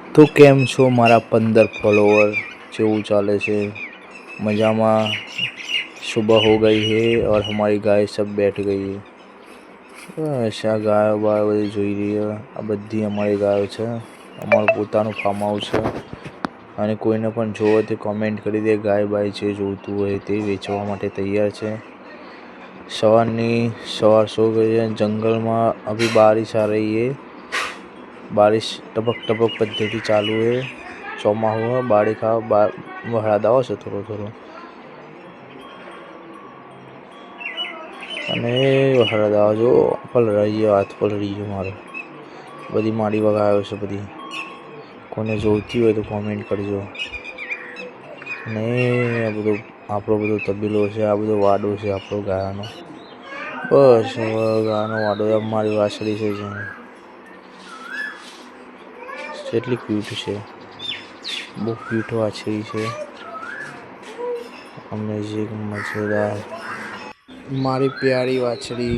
तो केम छो मारा 15 फॉलोवर केवू चाले छे मजामा। सुबह हो गई है और हमारी गाय सब बैठ गई है। ऐसा गाय वाय बधी જોઈ રહી है। आ बधी हमारी गाय છે। અમારું પોતાનું ફાર્મ હાઉસ છે અને કોઈને પણ જોવે તે કોમેન્ટ કરી દે। ગાય બાય જે જોતું હોય તે વેચવા માટે તૈયાર છે। સવારની સવાર सो गई है। जंगल में अभी बारिश आ रही है। बारिश टपक टपक पद्धति चालू है। ચોમાસું है बाड़ी का वरसाદ આવે છે થોડો થોડો અને વરસાદ આવે જો પલરાઈ ગયો હાથ પલળી ગયો મારો। બધી માડી વગાડ્યો છે બધી। કોને જોઈતી હોય તો કોમેન્ટ કરજો। અને આ બધું આપણો બધો તબેલો છે। આ બધો વાડો છે આપણો ગાયનો। બસ ગાયનો વાડો અમારી વાછડી છે કેટલી ક્यूट છે। બહુ ક્यूट વાછડી છે। अमेजिंग मजेदार मारी प्यारी वाछड़ी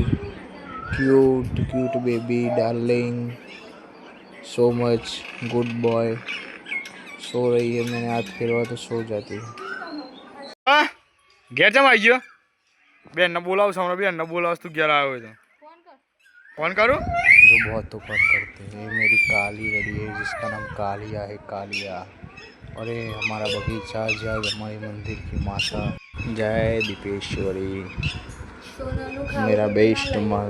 cute cute baby darling so much good boy. सो रही है। मैंने हाथ फेरवा तो सो जाती है। घेर जम आई गयो बेन ने बोलाओ सामने बेन ने बोलाओ तू घेर आयो तो फोन करूं जो बहुत तो करते हैं। मेरी काली रड़ी है जिसका नाम कालिया है। कालिया और ये हमारा बगीचा जय हमारे मंदिर की माता जय दीपेश्वरी मेरा बेस्ट माल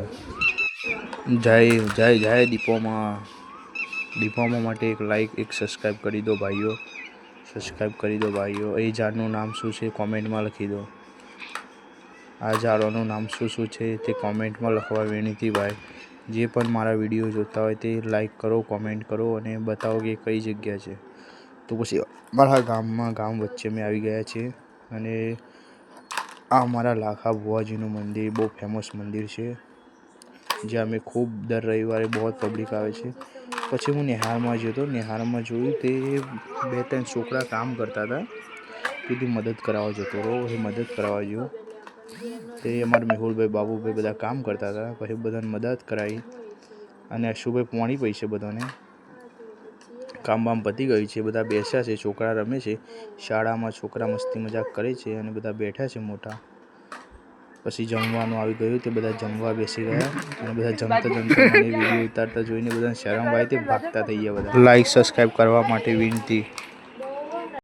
जय जय जय दीपोमा दीपोमा माटे एक लाइक एक सब्सक्राइब कर दो भाईओ। सब्सक्राइब कर दो भाईओ। ए झाड़નું નામ શું છે કોમેન્ટમાં લખી દો। આ ઝાડનું નામ શું છે તે કોમેન્ટમાં લખવા વિનંતી ભાઈ। જે પણ મારા વિડીયો જોતા હોય તે લાઈક કરો કોમેન્ટ કરો અને બતાવો કે કઈ જગ્યા છે। તો પછી મારા ગામ વચ્ચે મેં આવી ગયા છે અને આ અમારા લાખા બુવાજીનું મંદિર બહુ ફેમસ મંદિર છે જ્યાં અમે ખૂબ દર રવિવારે બહુ પબ્લિક આવે છે। પછી હું નિહારમાં ગયો તો નિહારમાં જોયું તે 2-3 છોકરા કામ કરતા હતા તેથી મદદ કરાવવા જતો રહ્યો। એ મદદ કરાવવા ગયો તે અમારા મેહુલભાઈ બાબુભાઈ બધા કામ કરતા હતા। પછી બધાને મદદ કરાવી અને અશુભાઈ પાણી પૈસે બધાને કામ બામ પતી ગયું છે। બધા બેસ્યા છે છોકરા રમે છે શાળામાં છોકરા મસ્તી મજાક કરે છે અને બધા બેઠા છે મોટા। પછી જમવાનું આવી ગયું તે બધા જમવા બેસી ગયા અને બધા જમતા જમતા મને વિડીયો ઉતારતા જોઈને બધા શરમ આવી તે ભાગતા થઈ ગયા બધા। લાઈક સબસ્ક્રાઇબ કરવા માટે વિનંતી।